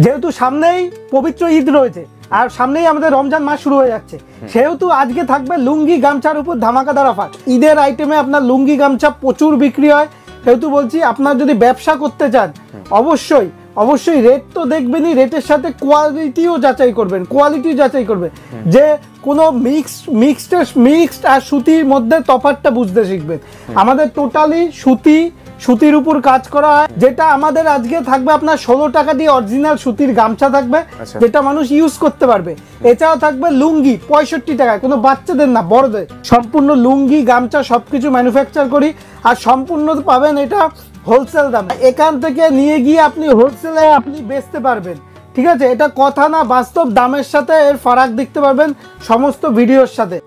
যেহেতু সামনেই পবিত্র ঈদ রয়েছে আর সামনেই আমাদের রমজান মাস শুরু হয়ে যাচ্ছে, সেহেতু আজকে থাকবে লুঙ্গি গামছার উপর ধামাকাদার অফার। ঈদের আইটেমে আপনার লুঙ্গি গামছা প্রচুর বিক্রি হয়, সেহেতু বলছি আপনার যদি ব্যবসা করতে চান অবশ্যই অবশ্যই রেট তো দেখবেনই, রেটের সাথে কোয়ালিটিও যাচাই করবেন, যে কোনো মিক্সড আর সুতির মধ্যে তফাৎটা বুঝতে শিখবেন। আমাদের টোটালি সুতির উপর কাজ করা হয়, যেটা আমাদের আজকে থাকবে আপনার 16 টাকা দিয়ে অরিজিনাল সুতির গামছা থাকবে, যেটা মানুষ ইউজ করতে পারবে। এছাড়াও থাকবে লুঙ্গি 65 টাকায়, কোনো বাচ্চাদের না বড়দের, সম্পূর্ণ লুঙ্গি গামছা সবকিছু ম্যানুফ্যাকচার করি আর সম্পূর্ণ পাবেন এটা হোলসেল দাম। এখান থেকে নিয়ে গিয়ে আপনি হোলসেলে আপনি বেচতে পারবেন, ঠিক আছে? এটা কথা না, বাস্তব দামের সাথে এর ফারাক দেখতে পারবেন সমস্ত ভিডিওর সাথে।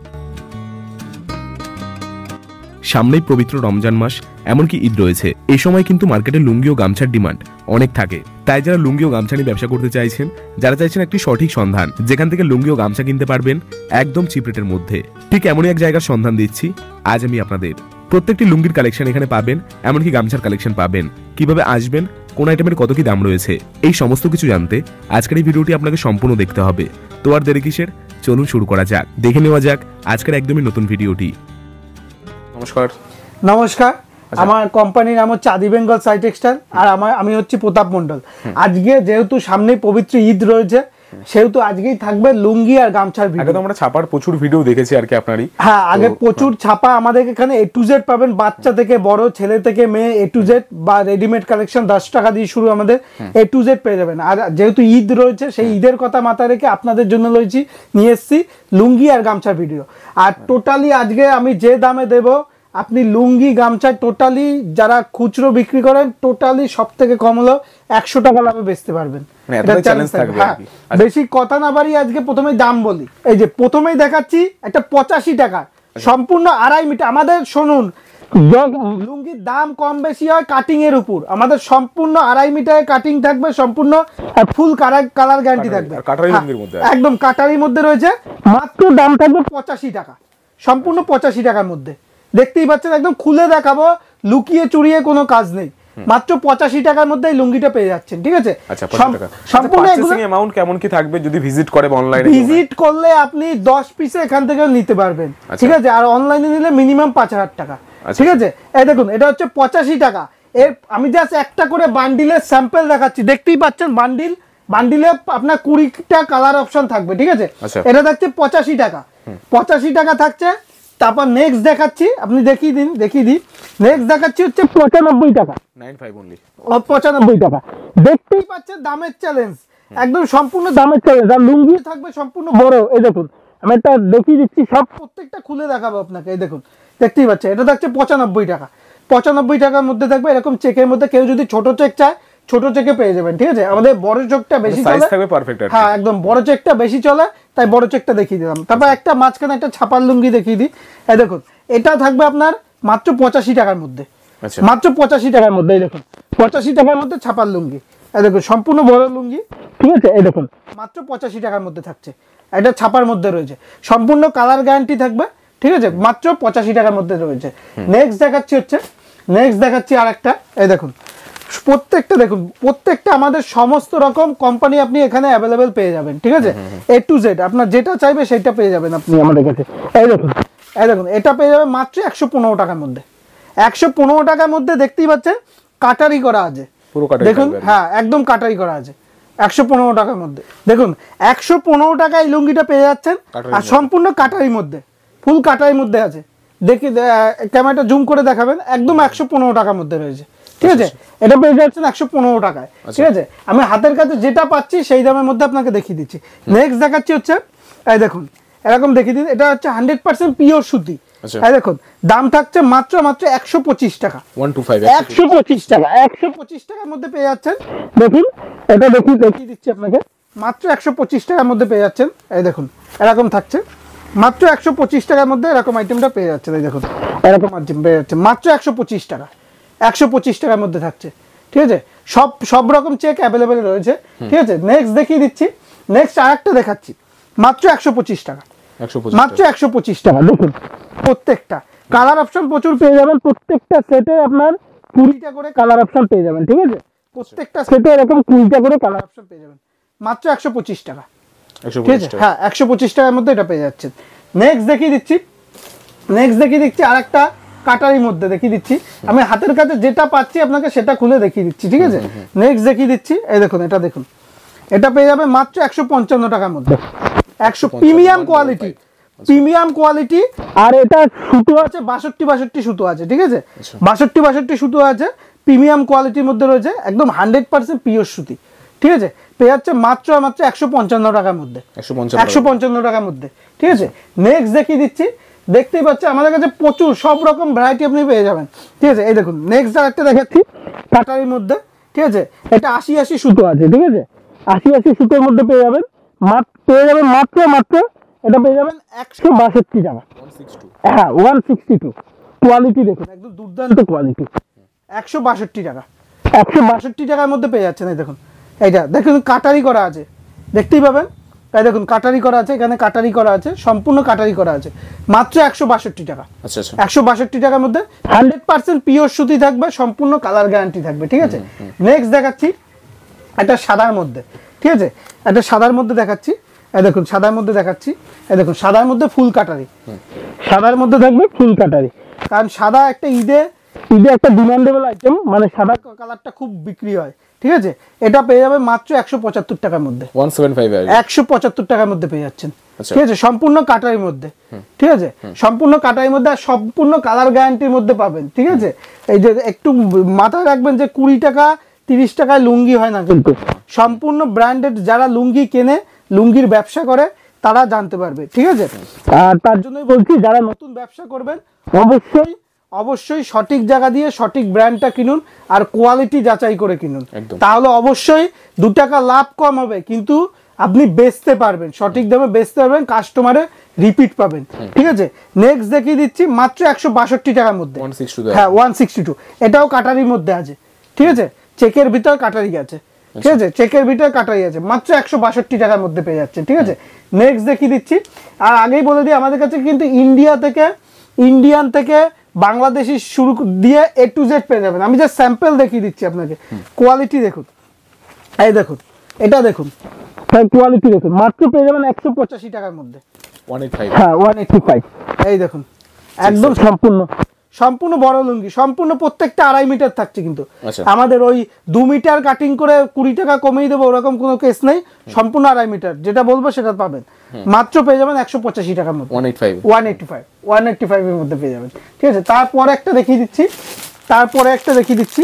সামনেই পবিত্র রমজান মাস, এমনকি ঈদ রয়েছে। এই সময় কিন্তু মার্কেটে লুঙ্গি ও গামছার ডিমান্ড অনেক থাকে। তাই যারা লুঙ্গি ও গামছা নিয়ে ব্যবসা করতে চাইছেন, যারা চাইছেন একটি সঠিক সন্ধান যেখান থেকে লুঙ্গি ও গামছা কিনতে পারবেন একদম চিপ রেটের মধ্যে, ঠিক এমনই এক জায়গার সন্ধান দিচ্ছি আজ আমি আপনাদের। প্রত্যেকটি লুঙ্গির কালেকশন এখানে পাবেন, এমনকি গামছার কালেকশন পাবেন। কিভাবে আসবেন, কোন আইটেমের কত কি দাম রয়েছে, এই সমস্ত কিছু জানতে আজকের এই ভিডিওটি আপনাকে সম্পূর্ণ দেখতে হবে। তো আর দেরি কিসের, চলুন শুরু করা যাক, দেখে নেওয়া যাক আজকের একদমই নতুন ভিডিওটি। নমস্কার, আমার কোম্পানির নাম হচ্ছে আদি বেঙ্গল সাই টেক্সটাইল আর আমি হচ্ছি প্রতাপ মন্ডল। আজকে যেহেতু সামনে পবিত্র ঈদ রয়েছে, সেহেতু আজকেই থাকবে লুঙ্গি আর গামছার ভিডিও। আমরা ছাপার প্রচুর ভিডিও দেখেছি আর কি আপনারই। হ্যাঁ, আগে প্রচুর ছাপা আমাদের এখানে A to Z পাবেন, বাচ্চা থেকে বড়, ছেলে থেকে মেয়ে, A to Z বা রেডিমেড কালেকশন 10 টাকা দিয়ে শুরু, আমাদের A to Z পেয়ে যাবেন। আর যেহেতু ঈদ রয়েছে, সেই ঈদের কথা মাথায় রেখে আপনাদের জন্য নিয়ে এসেছি লুঙ্গি আর গামছার ভিডিও। আর টোটালি আজকে আমি যে দামে দেবো, আপনি লুঙ্গি গামছা টোটালি যারা খুচরো বিক্রি করেন, টোটালি সব থেকে কম হলো 100 টাকা লাভে বেচতে পারবেন। বেশি কথা না বাড়ি আজকে প্রথমে দাম বলি। এই যে প্রথমেই দেখাচ্ছি একটা 85 টাকা সম্পূর্ণ 2.5 মিটার। আমাদের শুনুন, লুঙ্গির দাম কম বেশি হয় কাটিং এর উপর, আমাদের সম্পূর্ণ 2.5 মিটারের কাটিং থাকবে, সম্পূর্ণ ফুল কালার গ্যারান্টি থাকবে, একদম কাটারির মধ্যে রয়েছে। মাত্র দাম থাকবে 85 টাকা, সম্পূর্ণ 85 টাকার মধ্যে। দেখতেই পাচ্ছেন, একদম খুলে দেখাবো, লুকিয়ে চুরিয়ে কোনো কাজ নেই। মাত্র 85 টাকার মধ্যে এই লুঙ্গিটা পেয়ে যাচ্ছেন, ঠিক আছে? সম্পূর্ণ অ্যামাউন্ট কেমন কি থাকবে যদি ভিজিট করে অনলাইনে? ভিজিট করলে আপনি 10 পিসে এখান থেকে নিতে পারবেন, ঠিক আছে? আর অনলাইনে নিলে মিনিমাম 5000 টাকা, ঠিক আছে? এই দেখুন, এটা হচ্ছে 85 টাকা। এর আমি জাস্ট একটা করে বান্ডিলের স্যাম্পল দেখাচ্ছি, দেখতেই পাচ্ছেন বান্ডিলে আপনার 20টা কালার অপশন থাকবে, ঠিক আছে? এটা থাকছে 85 টাকা, 85 টাকা থাকছে। তারপর নেক্সট দেখাচ্ছি, আপনি দেখিয়ে দিন। নেক্সট দেখাচ্ছি হচ্ছে 95 টাকা, 95 টাকা। দেখতেই পাচ্ছেন দামের চ্যালেঞ্জ, একদম সম্পূর্ণ দামের চ্যালেঞ্জ। আর লুঙ্গি থাকবে সম্পূর্ণ বড়। এই দেখুন, আমি একটা দেখিয়ে দিচ্ছি, সব প্রত্যেকটা খুলে দেখাবো আপনাকে। এই দেখুন, দেখতেই পাচ্ছেন, এটা থাকছে 95 টাকা। 95 টাকার মধ্যে থাকবে এরকম চেকের মধ্যে। কেউ যদি ছোট চেক চায়, ছোট চেকে পেয়ে যাবেন, ঠিক আছে? আমাদের বড় চেকটা বেশি চলে, হ্যাঁ একদম বড় চেকটা বেশি চলে, তাই বড় চেকটা দেখিয়ে দিলাম। তারপর একটা মাঝখানে একটা ছাপার লুঙ্গি দেখিয়ে দিই। এই দেখুন, এটা থাকবে আপনার মাত্র 85 টাকার মধ্যে, মাত্র 85 টাকার মধ্যে। এই দেখুন, 85 টাকার মধ্যে ছাপার লুঙ্গি। এই দেখুন, সম্পূর্ণ বড় লুঙ্গি, ঠিক আছে? এই দেখুন, মাত্র 85 টাকার মধ্যে থাকছে। এটা ছাপার মধ্যে রয়েছে, সম্পূর্ণ কালার গ্যারান্টি থাকবে, ঠিক আছে? মাত্র 85 টাকার মধ্যে রয়েছে। নেক্সট দেখাচ্ছি আরেকটা। এই দেখুন, প্রত্যেকটা দেখুন, প্রত্যেকটা আমাদের সমস্ত রকম কোম্পানি আপনি এখানে অ্যাভেলেবেল পেয়ে যাবেন, ঠিক আছে? A to Z আপনার যেটা চাইবে সেটা পেয়ে যাবেন আপনি আমাদের কাছে। এই দেখুন, এটা পেয়ে যাবেন মাত্র 115 টাকার মধ্যে। 115 টাকার মধ্যে দেখতেই পাচ্ছেন কাটারি করা আছে, দেখুন, হ্যাঁ একদম কাটারি করা আছে 115 টাকার মধ্যে। দেখুন, 115 টাকায় এই লুঙ্গিটা পেয়ে যাচ্ছেন, আর সম্পূর্ণ কাটারির মধ্যে, ফুল কাটারির মধ্যে আছে। দেখি ক্যামেরাটা জুম করে দেখাবেন, একদম 115 টাকার মধ্যে রয়েছে, ঠিক আছে? এটা পেয়ে যাচ্ছেন 115 টাকায়, ঠিক আছে? আমি হাতের কাছে যেটা পাচ্ছি সেই দামের মধ্যে আপনাকে দেখিয়ে দিচ্ছি। নেক্সট দেখাচ্ছি হচ্ছে, এই দেখুন, এরকম দেখিয়ে দিন। এটা হচ্ছে 100% পিওর সুতি। এই দেখুন, দাম থাকছে মাত্র 125 টাকা, 125 টাকা, 125 টাকার মধ্যে পেয়ে যাচ্ছেন। দেখুন, এটা দেখিয়ে দিচ্ছি আপনাকে, মাত্র 125 টাকার মধ্যে পেয়ে যাচ্ছেন। এই দেখুন, এরকম থাকছে মাত্র 125 টাকার মধ্যে, এরকম আইটেমটা পেয়ে যাচ্ছেন। এই দেখুন, এরকম আইটেম পেয়ে যাচ্ছে মাত্র 125 টাকা, 125 টাকার মধ্যে থাকছে, ঠিক আছে? সব রকম চেক অ্যাভেলেবেল রয়েছে, ঠিক আছে? নেক্সট দেখিয়ে দিচ্ছি। নেক্সট আরেকটা দেখাচ্ছি, মাত্র 125 টাকা, মাত্র 125 টাকা। দেখুন, প্রত্যেকটা কালার অপশন প্রচুর পেয়ে যাবেন, প্রত্যেকটা সেটে আপনার 20টা করে কালার অপশন পেয়ে যাবেন, ঠিক আছে? প্রত্যেকটা সেটে এরকম 20টা করে কালার অপশন পেয়ে যাবেন মাত্র 125 টাকা। ঠিক আছে, হ্যাঁ 125 টাকার মধ্যে এটা পেয়ে যাচ্ছেন। নেক্সট দেখিয়ে দিচ্ছি আরেকটা কাটারির মধ্যে দেখিয়ে দিচ্ছি। আমি হাতের কাছে যেটা পাচ্ছি আপনাকে সেটা খুলে দেখিয়ে দিচ্ছি। ঠিক আছে, নেক্সট দেখিয়ে দিচ্ছি। এই দেখুন, এটা দেখুন, এটা পেয়ে যাবে মাত্র 155 টাকার মধ্যে। 100 প্রিমিয়াম কোয়ালিটি। আর এটা সুতো আছে 62 সুতো আছে। ঠিক আছে, 62 সুতো আছে, প্রিমিয়াম কোয়ালিটির মধ্যে রয়েছে, একদম 100% পিওর সুতি। ঠিক আছে, পেয়ে যাচ্ছে মাত্র 155 টাকার মধ্যে, 155 টাকার মধ্যে। ঠিক আছে, নেক্সট দেখিয়ে দিচ্ছি। দেখতেই পাচ্ছি আমাদের কাছে প্রচুর সব রকম ভ্যারাইটি আপনি পেয়ে যাবেন। ঠিক আছে, এই দেখুন নেক্সট আরেকটা দেখাচ্ছি কাটারির মধ্যে। ঠিক আছে, এটা 80 সুতো আছে। ঠিক আছে, 80 সুতোর মধ্যে পেয়ে যাবেন মাত্র এটা পেয়ে যাবেন 162 টাকা। হ্যাঁ 162। কোয়ালিটি দেখুন, একদম দুর্দান্ত কোয়ালিটি। 162 টাকা, 162 টাকার মধ্যে পেয়ে যাচ্ছেন। এই দেখুন, এইটা দেখুন কাটারি করা আছে, দেখতেই পাবেন। তাই দেখুন কাটারি করা আছে, এখানে কাটারি করা আছে, সম্পূর্ণ কাটারি করা আছে, মাত্র 162 টাকা। 162 টাকার মধ্যে 100% পিওর সুতি থাকবে, সম্পূর্ণ কালার গ্যারান্টি থাকবে। ঠিক আছে, নেক্সট দেখাচ্ছি এটা সাদার মধ্যে। ঠিক আছে, এটা সাদার মধ্যে দেখাচ্ছি। এই দেখুন সাদার মধ্যে দেখাচ্ছি। এই দেখুন সাদার মধ্যে ফুল কাটারি, সাদার মধ্যে থাকবে ফুল কাটারি। কারণ সাদা একটা ঈদে একটা ডিমান্ডেবল আইটেম, মানে সাদা কালারটা খুব বিক্রি হয়। ঠিক আছে, এটা পেয়ে যাবে মাত্র 175 টাকার মধ্যে, 175 টাকার মধ্যে পেয়ে যাচ্ছেন। ঠিক আছে, সম্পূর্ণ কাটারির মধ্যে। ঠিক আছে, সম্পূর্ণ কাটারির মধ্যে আর সম্পূর্ণ কালার গ্যারান্টির মধ্যে পাবেন। ঠিক আছে, এই যে একটু মাথায় রাখবেন যে 20 টাকা 30 টাকায় লুঙ্গি হয় না, কিন্তু সম্পূর্ণ ব্র্যান্ডেড। যারা লুঙ্গি কেনে, লুঙ্গির ব্যবসা করে, তারা জানতে পারবে। ঠিক আছে, আর তার জন্যই বলছি যারা নতুন ব্যবসা করবেন অবশ্যই সঠিক জায়গা দিয়ে সঠিক ব্র্যান্ডটা কিনুন, আর কোয়ালিটি যাচাই করে কিনুন। তাহলে অবশ্যই 2 টাকা লাভ কম হবে, কিন্তু আপনি বেচতে পারবেন, সঠিক দামে বেচতে পারবেন, কাস্টমারে রিপিট পাবেন। ঠিক আছে, নেক্সট দেখিয়ে দিচ্ছি মাত্র 162 টাকার মধ্যে। হ্যাঁ 162, এটাও কাটারির মধ্যে আছে। ঠিক আছে, চেকের ভিতর কাটারি আছে। ঠিক আছে, চেকের ভিতর কাটারি আছে, মাত্র 162 টাকার মধ্যে পেয়ে যাচ্ছে। ঠিক আছে, নেক্সট দেখিয়ে দিচ্ছি। আর আগেই বলে দিই আমাদের কাছে কিন্তু ইন্ডিয়ান থেকে বাংলাদেশি শুরু দিয়ে A to Z পেয়ে যাবেন। আমি যে স্যাম্পল দেখিয়ে দিচ্ছি আপনাকে, কোয়ালিটি দেখুন। এই দেখুন, এটা দেখুন, কোয়ালিটি দেখুন, মাত্র পেয়ে যাবেন 185 টাকার মধ্যে, 185। হ্যাঁ 185। এই দেখুন, একদম সম্পূর্ণ বড় লুঙ্গি, সম্পূর্ণ প্রত্যেকটা 2.5 মিটার থাকছে। কিন্তু আমাদের ওই 2 মিটার কাটিং করে 20 টাকা কমিয়ে দেবো ওরকম কোনো কেস নেই, সম্পূর্ণ 2.5 মিটার যেটা বলবো সেটা পাবেন। মাত্র পেয়ে যাবেন 185 টাকার মধ্যে, 185 এর মধ্যে পেয়ে যাবেন। ঠিক আছে, তারপরে একটা দেখিয়ে দিচ্ছি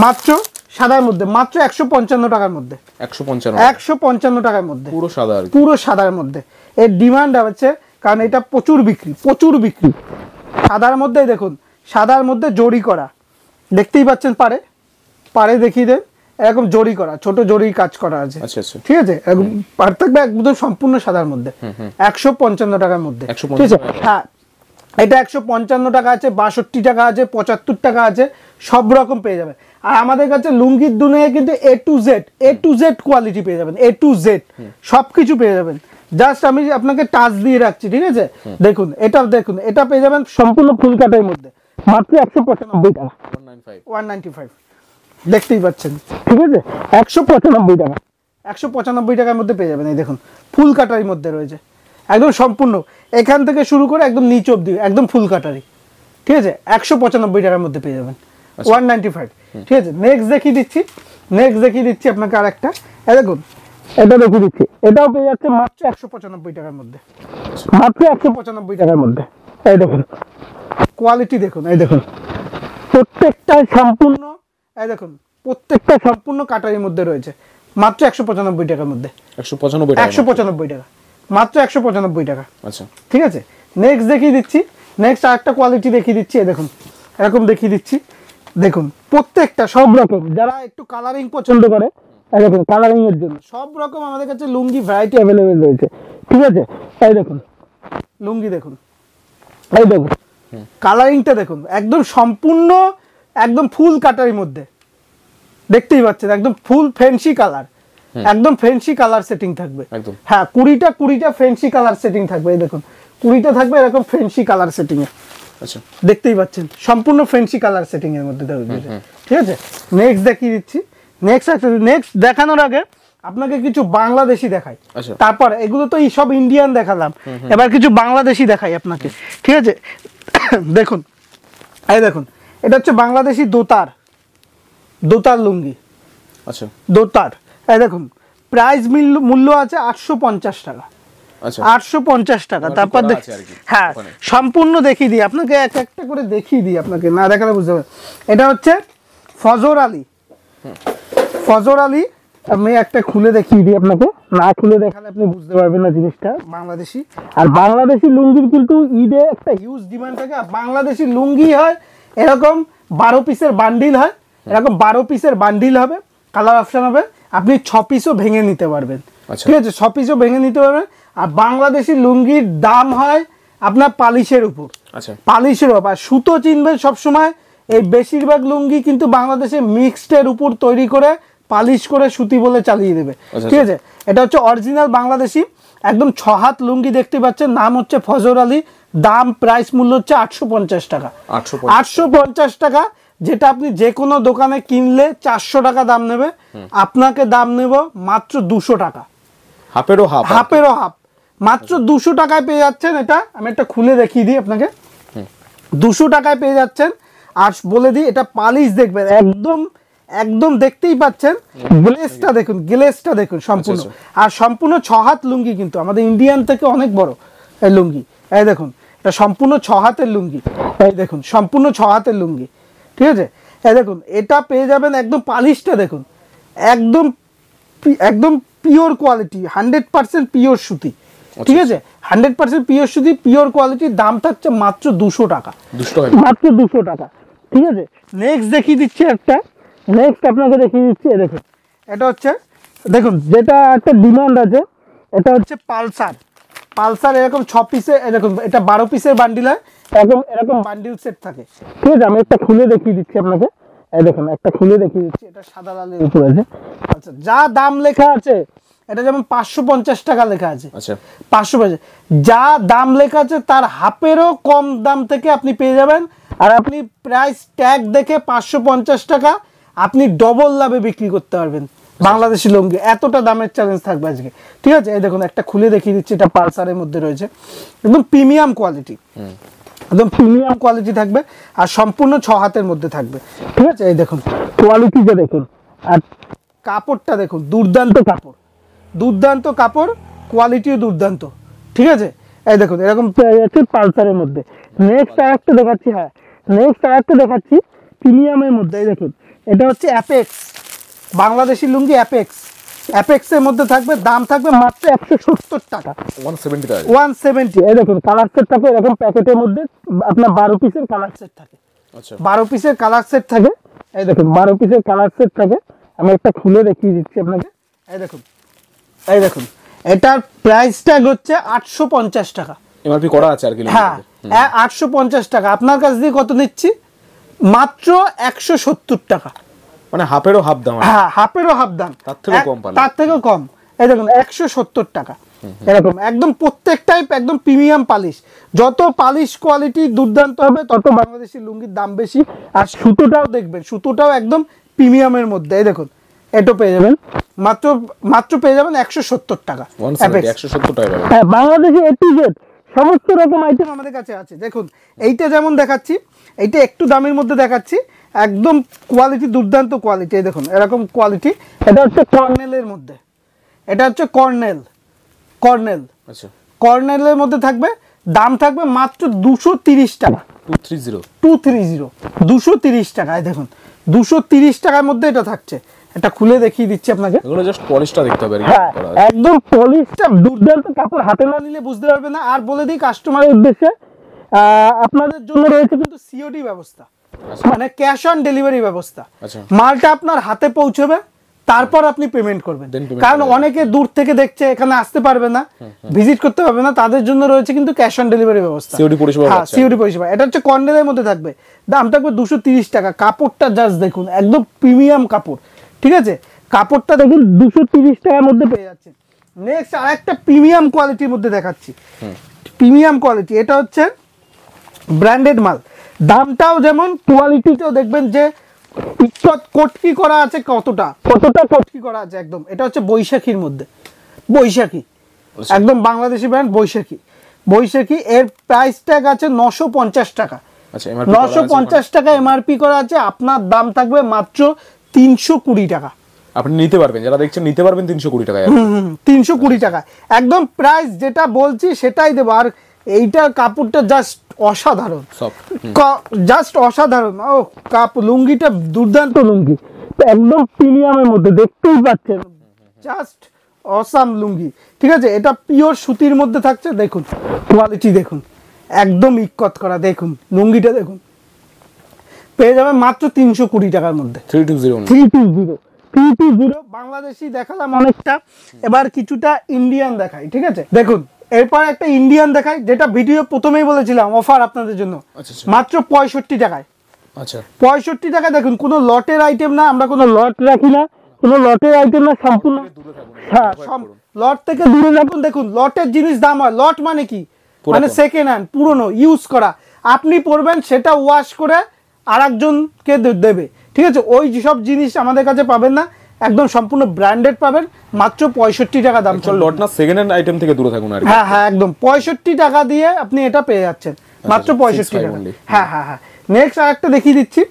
মাত্র সাদার মধ্যে, মাত্র 155 টাকার মধ্যে, 155 টাকার মধ্যে, পুরো সাদার মধ্যে। এর ডিমান্ড আছে কারণ এটা প্রচুর বিক্রি। সাদার মধ্যে দেখুন, সাদার মধ্যে জরি করা, দেখতেই পাচ্ছেন, পারে দেখিয়ে দেন, এরকম জরি করা, ছোট জরি কাজ করা আছে। ঠিক আছে, পার থাকবে একদম সম্পূর্ণ সাদার মধ্যে, 155 টাকার মধ্যে। ঠিক আছে, হ্যাঁ এটা 155 টাকা আছে, 62 টাকা আছে, 75 টাকা আছে, সব রকম পেয়ে যাবে। আর আমাদের কাছে লুঙ্গির দুনিয়ায় কিন্তু A to Z কোয়ালিটি পেয়ে যাবেন, A to Z সবকিছু পেয়ে যাবেন। জাস্ট আমি আপনাকে টাচ দিয়ে রাখছি। ঠিক আছে, দেখুন এটা পেয়ে যাবেন সম্পূর্ণ ফুল কাটার মধ্যে, মাত্র 195 টাকা, 195। দেখতেই পাচ্ছেন। ঠিক আছে, 195 টাকা, 195 টাকার মধ্যে পেয়ে যাবেন। এই দেখুন ফুল কাটারির মধ্যে রয়েছে, একদম সম্পূর্ণ এখান থেকে শুরু করে একদম নিচ অব্দি একদম ফুল কাটারি। ঠিক আছে, 195 টাকার মধ্যে পেয়ে যাবেন, 195। ঠিক আছে, নেক্সট দেখিয়ে দিচ্ছি আপনাকে আরেকটা। দেখুন এটা দেখিয়ে দিচ্ছি, এটাও পেয়ে যাচ্ছে মাত্র 195 টাকার মধ্যে, মাত্র 195 টাকার মধ্যে। এই দেখুন কোয়ালিটি দেখুন, এই দেখুন প্রত্যেকটা সম্পূর্ণ কাটারির মধ্যে রয়েছে, মাত্র 195 টাকার মধ্যে, 195 টাকা, মাত্র 195 টাকা। আচ্ছা, ঠিক আছে, নেক্সট দেখিয়ে দিচ্ছি। নেক্সট আরেকটা কোয়ালিটি দেখিয়ে দিচ্ছি। দেখুন এরকম দেখিয়ে দিচ্ছি, দেখুন প্রত্যেকটা সব রকম, যারা একটু কালারিং পছন্দ করে, দেখুন কালারিং এর জন্য সব রকম আমাদের কাছে লুঙ্গি ভ্যারাইটি অ্যাভেলেবেল রয়েছে। ঠিক আছে, এই দেখুন লুঙ্গি দেখুন, এই দেখুন কালারিংটা দেখুন, একদম সম্পূর্ণ একদম ফুল কাটারির মধ্যে, দেখতেই পাচ্ছেন একদম ফুল ফ্যান্সি কালার, একদম ফ্যান্সি কালার সেটিং থাকবে। হ্যাঁ 20টা ফ্যান্সি কালার সেটিং থাকবে। এই দেখুন 20টা থাকবে এরকম ফ্যান্সি কালার সেটিং এ। আচ্ছা, দেখতেই পাচ্ছেন সম্পূর্ণ ফ্যান্সি কালার সেটিং এর মধ্যে থাকবে। ঠিক আছে, নেক্সট দেখিয়ে দিচ্ছি। নেক্সট দেখানোর আগে আপনাকে কিছু বাংলাদেশি দেখাই, আচ্ছা। তারপর এগুলো তো সব ইন্ডিয়ান দেখালাম, এবার কিছু বাংলাদেশি দেখাই আপনাকে, ঠিক আছে? দেখুন, এই দেখুন, এটা হচ্ছে বাংলাদেশি দোতার লুঙ্গি। আচ্ছা, দোতার, এই দেখুন প্রাইস মূল্য আছে 850 টাকা। আচ্ছা, 850 টাকা। তারপর হ্যাঁ, সম্পূর্ণ দেখিয়ে দিই আপনাকে, এক একটা করে দেখিয়ে দিই আপনাকে, না দেখালে বুঝতে পারবেন। এটা হচ্ছে ফজর আলী, আমি একটা খুলে দেখিয়ে দিই আপনাকে, না খুলে দেখালে আপনি বুঝতে পারবেন না জিনিসটা। বাংলাদেশি, আর বাংলাদেশি লুঙ্গির কিন্তু ঈদে একটা হিউজ ডিমান্ড থাকে। বাংলাদেশি লুঙ্গি হয় এরকম 12 পিসের বান্ডিল হয়, এরকম 12 পিসের বান্ডিল হবে, কালার অপশন হবে, আপনি 6 পিসও ভেঙে নিতে পারবেন, ঠিক আছে? 6 পিসও ভেঙে নিতে পারবেন। আর বাংলাদেশি লুঙ্গির দাম হয় আপনার পালিশের উপর, পালিশের উপর। আর সুতো চিনবেন সবসময়, এই বেশিরভাগ লুঙ্গি কিন্তু বাংলাদেশে মিক্সডের উপর তৈরি করে পালিশ করে সুতি বলে চালিয়ে দেবে, ঠিক আছে? এটা হচ্ছে অরিজিনাল বাংলাদেশি, একদম 6 হাত লুঙ্গি দেখতে পাচ্ছেন, নাম হচ্ছে ফজর আলী, দাম প্রাইস মূল্য হচ্ছে 850 টাকা। 850 টাকা, যেটা আপনি যে কোনো দোকানে কিনলে 400 টাকা দাম নেবে, আপনাকে দাম নেব মাত্র 200 টাকা, হাফেরও হাফ, মাত্র 200 টাকায় পেয়ে যাচ্ছেন। এটা আমি একটা খুলে দেখিয়ে দিই আপনাকে, 200 টাকায় পেয়ে যাচ্ছেন। আর বলে দিই, এটা পালিশ দেখবেন একদম দেখতেই পাচ্ছেন, গ্লেজটা দেখুন সম্পূর্ণ। আর সম্পূর্ণ 6 হাত লুঙ্গি, কিন্তু আমাদের ইন্ডিয়ান থেকে অনেক বড় এই লুঙ্গি। এই দেখুন, এটা সম্পূর্ণ 6 হাতের লুঙ্গি, এই দেখুন সম্পূর্ণ 6 হাতের লুঙ্গি, ঠিক আছে? এই দেখুন, এটা পেয়ে যাবেন একদম পালিশটা দেখুন, একদম পিওর কোয়ালিটি, 100% পিওর সুতি, ঠিক আছে? 100% পিওর সুতি, পিওর কোয়ালিটি, দাম থাকছে মাত্র 200 টাকা, মাত্র 200 টাকা, ঠিক আছে? নেক্সট দেখিয়ে দিচ্ছি নেক্সট আপনাকে দেখিয়ে দিচ্ছি। দেখুন, এটা হচ্ছে, দেখুন যেটা একটা ডিমান্ড আছে, এটা হচ্ছে পালসার এরকম 6 পিসে, দেখুন এটা 12 পিসের বান্ডিল হয়, এরকম বান্ডিল সেট থাকে, ঠিক আছে? আমি একটা খুলে দেখিয়ে দিচ্ছি আপনাকে, এই দেখুন একটা খুলে দেখিয়ে দিচ্ছি, এটা সাদা লালের উপর আছে। আচ্ছা, যা দাম লেখা আছে, এটা যেমন 550 টাকা লেখা আছে, আচ্ছা 550, যা দাম লেখা আছে তার হাফেরও কম দাম থেকে আপনি পেয়ে যাবেন। আর আপনি প্রাইস ট্যাগ দেখে 550 টাকা আপনি ডবল লাভে বিক্রি করতে পারবেন বাংলাদেশি লুঙ্গি, এতটা দামের চ্যালেঞ্জ থাকবে আজকে, ঠিক আছে? এই দেখুন একটা খুলে দেখিয়ে দিচ্ছি, এটা পালসারের মধ্যে রয়েছে, একদম প্রিমিয়াম কোয়ালিটি, একদম প্রিমিয়াম কোয়ালিটি থাকবে, আর সম্পূর্ণ 6 হাতের মধ্যে থাকবে, ঠিক আছে? এই দেখুন কোয়ালিটিটা দেখুন, আর কাপড়টা দেখুন, দুর্দান্ত কাপড়, কোয়ালিটিও দুর্দান্ত, ঠিক আছে? এই দেখুন এরকম পালসারের মধ্যে। নেক্সট আরেকটা দেখাচ্ছি প্রিমিয়ামের মধ্যে। এই দেখুন, এটা হচ্ছে অ্যাপেক্স, বাংলাদেশি লুঙ্গি অ্যাপেক্সের মধ্যে থাকবে, দাম থাকবে মাত্র 170 টাকা, 170। এই দেখুন কালার সেট থাকে এরকম প্যাকেটের মধ্যে, আপনার 12 পিসের কালার সেট থাকে, 12 পিসের কালার সেট থাকে। এই দেখুন 12 পিসের কালার সেট থাকে, আমি একটা খুলে দেখিয়ে দিচ্ছি আপনাকে। এই দেখুন এটার প্রাইস ট্যাগ হচ্ছে 850 টাকা, এমআরপি করা আছে আর কি। হ্যাঁ, 850 টাকা। আপনার কাছ দিয়ে কত নিচ্ছি? মাত্র 170 টাকা, মানে হাফেরও হাফ দাম। হ্যাঁ, হাফেরও হাফ দাম, তার থেকেও কম। এই দেখুন 170 টাকা, এরকম একদম প্রত্যেকটাই একদম প্রিমিয়াম পালিশ, যত পালিশ কোয়ালিটি দুর্দান্ত হবে তত বাংলাদেশি লুঙ্গির দাম বেশি। আর সুতোটাও দেখবেন, সুতোটাও একদম প্রিমিয়ামের মধ্যে। এই দেখুন, এটা পেয়ে যাবেন মাত্র পেয়ে যাবেন 170 টাকা, 170 টাকা। হ্যাঁ, বাংলাদেশি A to Z সমস্ত রকম আইটেম আমাদের কাছে আছে। দেখুন এইটা যেমন দেখাচ্ছি, এইটা একটু দামের মধ্যে দেখাচ্ছি, একদম কোয়ালিটি দুর্দান্ত কোয়ালিটি। এই দেখুন এরকম কোয়ালিটি, এটা হচ্ছে কর্নেলের মধ্যে, এটা হচ্ছে কর্নেল, আচ্ছা কর্নেলের মধ্যে থাকবে, দাম থাকবে মাত্র 230 টাকা, 230 টাকা। এই দেখুন 230 টাকার মধ্যে এটা থাকছে, এটা খুলে দেখিয়ে দিচ্ছি আপনাকে। এগুলো জাস্ট পলিশটা দেখতে হবে, হ্যাঁ একদম পলিশটা দুর্দান্ত, কাপড় হাতে না নিলে বুঝতে পারবে না। আর বলে দিই কাস্টমারের উদ্দেশ্যে, আপনাদের জন্য রয়েছে কিন্তু সিওডি ব্যবস্থা, মানে ক্যাশ অন ডেলিভারি ব্যবস্থা। মালটা আপনার হাতে পৌঁছবে, তারপর আপনি পেমেন্ট করবেন, কারণ অনেকে দূর থেকে দেখছে, এখানে আসতে পারবে না, ভিজিট করতে পারবে না, তাদের জন্য রয়েছে কিন্তু ক্যাশ অন ডেলিভারি ব্যবস্থা, সিওডি পরিষেবা। এটা হচ্ছে কর্নেলের মধ্যে থাকবে, দাম থাকবে 230 টাকা। কাপড়টা জাস্ট দেখুন, একদম প্রিমিয়াম কাপড়, ঠিক আছে? কাপড়টা দেখুন 230 টাকার মধ্যে পেয়ে যাচ্ছে। নেক্সট আরেকটা প্রিমিয়াম কোয়ালিটির মধ্যে দেখাচ্ছি, প্রিমিয়াম কোয়ালিটি, এটা হচ্ছে ব্র্যান্ডেড মাল, দামটাও যেমন, কোয়ালিটিটাও দেখবেন যে কোটকি করা আছে, কতটা কোটকি করা আছে একদম। এটা হচ্ছে বৈশাখীর মধ্যে, বৈশাখী একদম বাংলাদেশি ব্র্যান্ড বৈশাখী। এর প্রাইস ট্যাগ আছে 950 টাকা। আচ্ছা, 950 টাকা এমআরপি করা আছে, আপনার দাম থাকবে মাত্র 320 টাকা। আপনি নিতে পারবেন, যারা দেখছেন নিতে পারবেন 320 টাকায়। 320 টাকা একদম প্রাইস, যেটা বলছি সেটাই দেবো। আর এইটার কাপড়টা জাস্ট অসাধারণ, জাস্ট অসাধারণ। ও লুঙ্গিটা দুর্দান্ত লুঙ্গি, একদম প্রিমিয়ামের মধ্যে, দেখতেই পাচ্ছেন জাস্ট অসাম লুঙ্গি। ঠিক আছে, এটা পিওর সুতির মধ্যে থাকছে, দেখুন কোয়ালিটি দেখুন, একদম ইক্কত করা। দেখুন লুঙ্গিটা দেখুন, পেয়ে যাবেন মাত্র 320 টাকার মধ্যে। 320 বাংলাদেশি দেখালাম অনেকটা, এবার কিছুটা ইন্ডিয়ান দেখাই। ঠিক আছে, দেখুন এরপর একটা ইন্ডিয়ান দেখাই, যেটা ভিডিও প্রথমেই বলেছিলাম অফার আপনাদের জন্য, মাত্র 65 টাকায়। আচ্ছা, 65 টাকা। দেখুন কোনো লটের আইটেম না, আমরা কোনো লট রাখি না, কোনো লটের আইটেম না, সম্পূর্ণ হ্যাঁ লট থেকে দূরে রাখুন। দেখুন লটের জিনিস দাম হয়, লট মানে কি, মানে সেকেন্ড হ্যান্ড, পুরনো ইউজ করা, আপনি পরবেন সেটা ওয়াশ করে আরেকজনকে দেবে। ঠিক আছে, ওই সব জিনিস আমাদের কাছে পাবেন না, একদম সম্পূর্ণ ব্র্যান্ডেড পাবেন, মাত্র 65 টাকা দাম। লট না, সেকেন্ড হ্যান্ড আইটেম থেকে দূরে থাকুন আর কি। হ্যাঁ একদম 65 টাকা দিয়ে আপনি এটা পেয়ে যাচ্ছেন, মাত্র 65 টাকা। হ্যাঁ নেক্সট আরেকটা দেখিয়ে দিচ্ছি,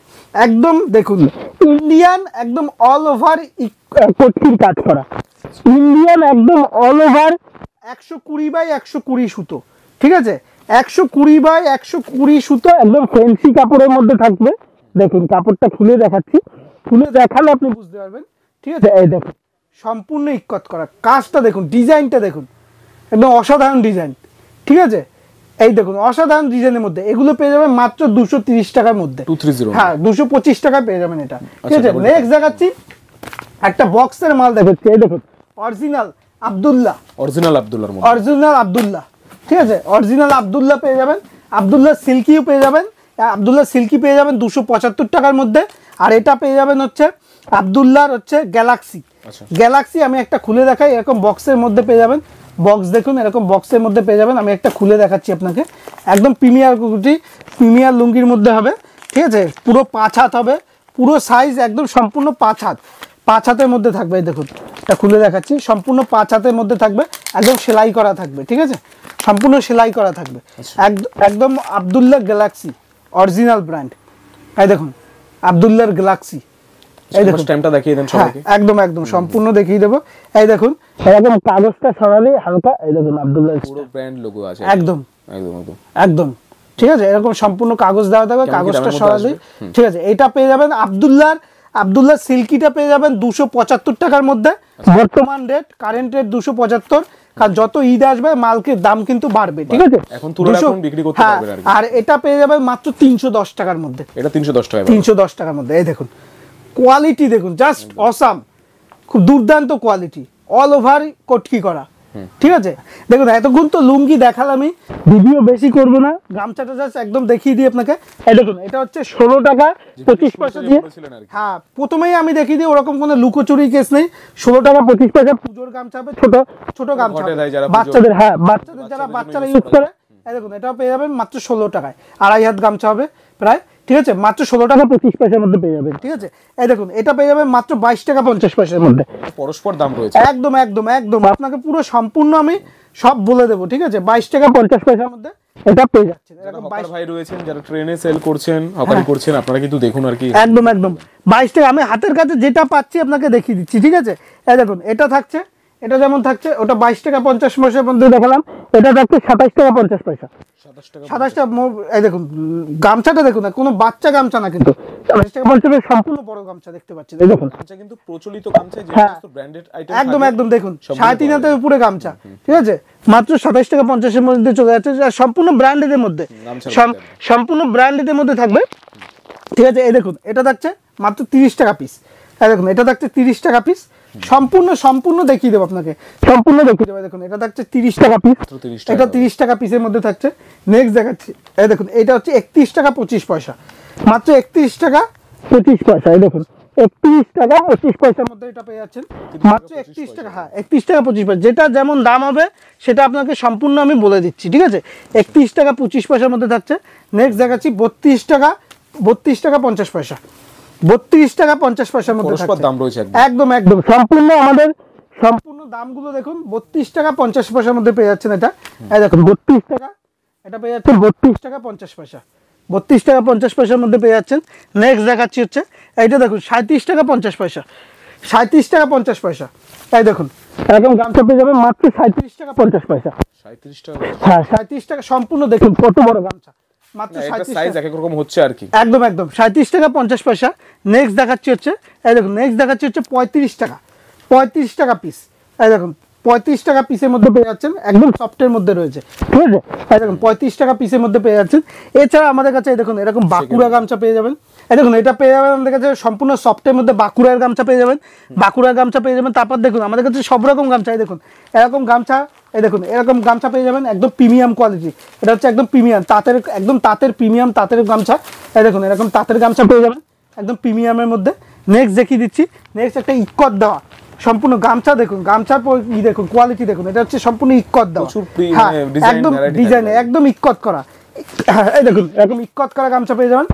একদম দেখুন ইন্ডিয়ান, একদম অল ওভার কোটকির কাজ করা, ইন্ডিয়ান একদম অল ওভার 120x120 সুতো। ঠিক আছে, 120x120 সুতো, একদম ফ্যান্সি কাপড়ের মধ্যে থাকবে। দেখুন কাপড়টা খুলে দেখাচ্ছি, খুলে দেখালে আপনি বুঝতে পারবেন। ঠিক আছে, এই দেখুন সম্পূর্ণ ইক্কত করা, কাজটা দেখুন, ডিজাইনটা দেখুন, একদম অসাধারণ ডিজাইন। ঠিক আছে, এই দেখুন অসাধারণ ডিজাইনের মধ্যে, এগুলো পেয়ে যাবেন মাত্র 230 টাকার মধ্যে। 230 হ্যাঁ 225 টাকায় পেয়ে যাবেন এটা। ঠিক আছে, নেক্সট দেখাচ্ছি একটা বক্সের মাল দেখাচ্ছি, এই দেখুন অরিজিনাল আব্দুল্লাহ, অরিজিনাল আব্দুল্লাহ। ঠিক আছে, অরিজিনাল আব্দুল্লাহ পেয়ে যাবেন, আব্দুল্লাহ সিল্কিও পেয়ে যাবেন, আব্দুল্লাহ সিল্কি পেয়ে যাবেন 275 টাকার মধ্যে। আর এটা পেয়ে যাবেন হচ্ছে আব্দুল্লাহর হচ্ছে গ্যালাক্সি। আমি একটা খুলে দেখাই, এরকম বক্সের মধ্যে পেয়ে যাবেন, বক্স দেখুন এরকম বক্সের মধ্যে পেয়ে যাবেন। আমি একটা খুলে দেখাচ্ছি আপনাকে, একদম প্রিমিয়ার লুঙ্গির মধ্যে হবে। ঠিক আছে, পুরো 5 হাত হবে, পুরো সাইজ একদম সম্পূর্ণ 5 হাতের মধ্যে থাকবে। এই দেখুন এটা খুলে দেখাচ্ছি, সম্পূর্ণ 5 হাতের মধ্যে থাকবে, একদম সেলাই করা থাকবে। ঠিক আছে, সম্পূর্ণ সেলাই করা থাকবে, একদম আব্দুল্লাহ গ্যালাক্সি অরিজিনাল ব্র্যান্ড। এই দেখুন আব্দুল্লাহর গ্যালাক্সি, এই দেখুন স্ট্যাম্পটা দেখিয়ে দেন সবাইকে, একদম সম্পূর্ণ দেখিয়ে দেবো। এই দেখুন একদম কাগজটা সরালে হালকা, এই দেখুন আব্দুল্লাহ পুরো ব্র্যান্ড লোগো আছে, একদম ঠিক আছে, এরকম সম্পূর্ণ কাগজ দেওয়া থাকবে, কাগজটা সরালে। ঠিক আছে, এটা পেয়ে যাবেন আব্দুল্লাহ সিল্কিটা পেয়ে যাবেন 275 টাকার মধ্যে, বর্তমান রেট কারেন্ট রেট 275। কারণ যত ঈদ আসবে মালকের দাম কিন্তু বাড়বে। ঠিক আছে, এখন তুলে রাখুন, বিক্রি করতে পারবেন আর কি। আর এটা পেয়ে যাবেন মাত্র 310 টাকার মধ্যে, এটা 310 টাকার মধ্যে। এই দেখুন কোয়ালিটি দেখুন, জাস্ট অসাম, খুব দুর্দান্ত কোয়ালিটি, অল ওভার কোটকি করা। ঠিক আছে, দেখুন এতক্ষণ তো লুঙ্গি দেখালামই, ভিডিও বেশি করবো না, গামছাটা জাস্ট একদম দেখিয়ে দিই আপনাকে। এই দেখুন এটা হচ্ছে 16 টাকা 25 পয়সা দিয়ে। হ্যাঁ প্রথমেই আমি দেখিয়ে দিই, ওরকম কোনো লুকোচুরি কেস নেই, 16 টাকা 25 পয়সা পুজোর গামছা হবে, ছোট গামছা বাচ্চাদের, হ্যাঁ বাচ্চাদের যারা বাচ্চারা ইউজ করে। এই দেখুন এটাও পেয়ে যাবেন মাত্র 16 টাকায়, 2.5 হাত গামছা হবে প্রায়। ঠিক আছে, মাত্র 16 টাকা 25 পয়সার মধ্যে পেয়ে যাবেন। ঠিক আছে, এই দেখুন এটা পেয়ে যাবেন মাত্র 22 টাকা 50 পয়সার মধ্যে, পরস্পর দাম রয়েছে। একদম আপনাকে পুরো সম্পূর্ণ আমি সব বলে দেবো। ঠিক আছে, 22 টাকা 50 পয়সার মধ্যে এটা পেয়ে যাচ্ছেন। এরকম 22 ভাই রয়েছেন যারা ট্রেনে সেল করছেন, হকারি করছেন, আপনারা কিন্তু দেখুন আর কি, একদম 22 টাকা আমি হাতের কাছে যেটা পাচ্ছি আপনাকে দেখিয়ে দিচ্ছি। ঠিক আছে, এই দেখুন এটা থাকছে, এটা যেমন থাকছে ওটা 22 টাকা 50 পয়সার মধ্যে দেখালাম, এটা থাকছে 27 টাকা 50 পয়সা, 27 টাকা। এই দেখুন গামছাটা দেখুন, কোনো বাচ্চা গামছা না কিন্তু, 27 টাকা 50 পয়সা সম্পূর্ণ বড় গামছা দেখতে পাচ্ছেন। এই দেখুন গামছা কিন্তু প্রচলিত গামছা, যেটা ব্র্যান্ডেড আইটেম, একদম দেখুন 3.5 হাতের উপরে গামছা। ঠিক আছে, মাত্র 27 টাকা 50 এর মধ্যে চলে যাচ্ছে, সম্পূর্ণ ব্র্যান্ডের মধ্যে, সম্পূর্ণ ব্র্যান্ডের মধ্যে থাকবে। ঠিক আছে, এই দেখুন এটা থাকছে মাত্র 30 টাকা পিস। এই দেখুন এটা থাকছে 30 টাকা পিস, সম্পূর্ণ দেখিয়ে দেবো আপনাকে, সম্পূর্ণ দেখিয়ে দেবো। দেখুন এটা থাকছে 30 টাকা পিস, এটা 30 টাকা পিসের মধ্যে থাকছে। নেক্সট দেখাচ্ছি, এই দেখুন এটা হচ্ছে 31 টাকা 25 পয়সা, মাত্র 31 টাকা 25 পয়সা। এই দেখুন 31 টাকা 25 পয়সার মধ্যে এটা পেয়ে যাচ্ছেন, মাত্র 31 টাকা। হ্যাঁ 31 টাকা 25 পয়সা, যেটা যেমন দাম হবে সেটা আপনাকে সম্পূর্ণ আমি বলে দিচ্ছি। ঠিক আছে, 31 টাকা 25 পয়সার মধ্যে থাকছে। নেক্সট দেখাচ্ছি 32 টাকা 50 পয়সা। 32 টাকা 50 পয়সার মধ্যে পরস্পর থাকছে। দাম রয়েছে একদম। একদম একদম সম্পূর্ণ আমাদের সম্পূর্ণ দামগুলো দেখুন 32 টাকা 50 পয়সার মধ্যে পেয়ে যাচ্ছেন এটা। এই দেখুন 32 টাকা, এটা পেয়ে যাচ্ছেন 32 টাকা 50 পয়সা, 32 টাকা 50 পয়সার মধ্যে পেয়ে যাচ্ছেন। নেক্সট দেখাচ্ছি হচ্ছে এইটা দেখুন 37 টাকা 50 পয়সা, 37 টাকা 50 পয়সা। তাই দেখুন এরকম গামছা পেয়ে যাবেন মাত্র 37 টাকা 50 পয়সা। 37 টাকা। হ্যাঁ 37 টাকা সম্পূর্ণ দেখুন কত বড় গামছা, মাত্র একটা 37 সাইজ টাকা। এক এক রকম হচ্ছে আর কি। একদম একদম 37 টাকা 50 পয়সা। নেক্সট দেখাচ্ছি হচ্ছে এই দেখুন, নেক্সট দেখাচ্ছি হচ্ছে 35 টাকা, 35 টাকা পিস। এই দেখুন 35 টাকা পিসের মধ্যে পেয়ে যাচ্ছেন, একদম সফটের মধ্যে রয়েছে, ঠিক আছে। এই দেখুন 35 টাকা পিসের মধ্যে পেয়ে যাচ্ছেন। এছাড়া আমাদের কাছে এই দেখুন এরকম বাঁকুড়া গামছা পেয়ে যাবেন। এই দেখুন এটা পেয়ে যাবেন আমাদের কাছে সম্পূর্ণ সফটের মধ্যে, বাঁকুড়ার গামছা পেয়ে যাবেন, বাঁকুড়ার গামছা পেয়ে যাবেন। তারপর দেখুন আমাদের কাছে সব রকম গামছা, এই দেখুন এরকম গামছা, এই দেখুন এরকম গামছা পেয়ে যাবেন একদম প্রিমিয়াম কোয়ালিটি। এটা হচ্ছে একদম প্রিমিয়াম তাঁতের, একদম তাঁতের প্রিমিয়াম তাঁতের গামছা। এই দেখুন এরকম তাঁতের গামছা পেয়ে যাবেন একদম প্রিমিয়ামের মধ্যে। নেক্সট দেখিয়ে দিচ্ছি, নেক্সট একটা ইক্কত দেওয়া সম্পূর্ণ গামছা দেখুন, গামছার দেখুন কোয়ালিটি দেখুন, এটা হচ্ছে সম্পূর্ণ ইক্কত দেওয়া। প্রচুর হ্যাঁ ডিজাইন, একদম ভ্যারাইটি ডিজাইন, থাকবে। একদম ইক্কত করা। হ্যাঁ এই দেখুন এরকম ইক্কত করা গামছা পেয়ে যাবেন,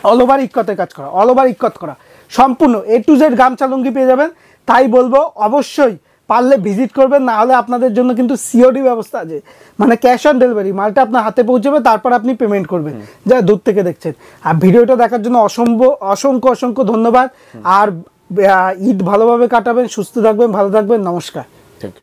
অল ওভার ইক্কতের কাজ করা, অল ওভার ইক্কত করা সম্পূর্ণ A to Z গামছা লুঙ্গি পেয়ে যাবেন। তাই বলবো অবশ্যই পারলে ভিজিট করবেন, না হলে আপনাদের জন্য কিন্তু সিওডি ব্যবস্থা আছে, মানে ক্যাশ অন ডেলিভারি, মালটা আপনার হাতে পৌঁছবে তারপর আপনি পেমেন্ট করবেন যারা দূর থেকে দেখছেন। আর ভিডিওটা দেখার জন্য অসংখ্য অসংখ্য ধন্যবাদ। আর ঈদ ভালোভাবে কাটাবেন, সুস্থ থাকবেন, ভালো থাকবেন, নমস্কার।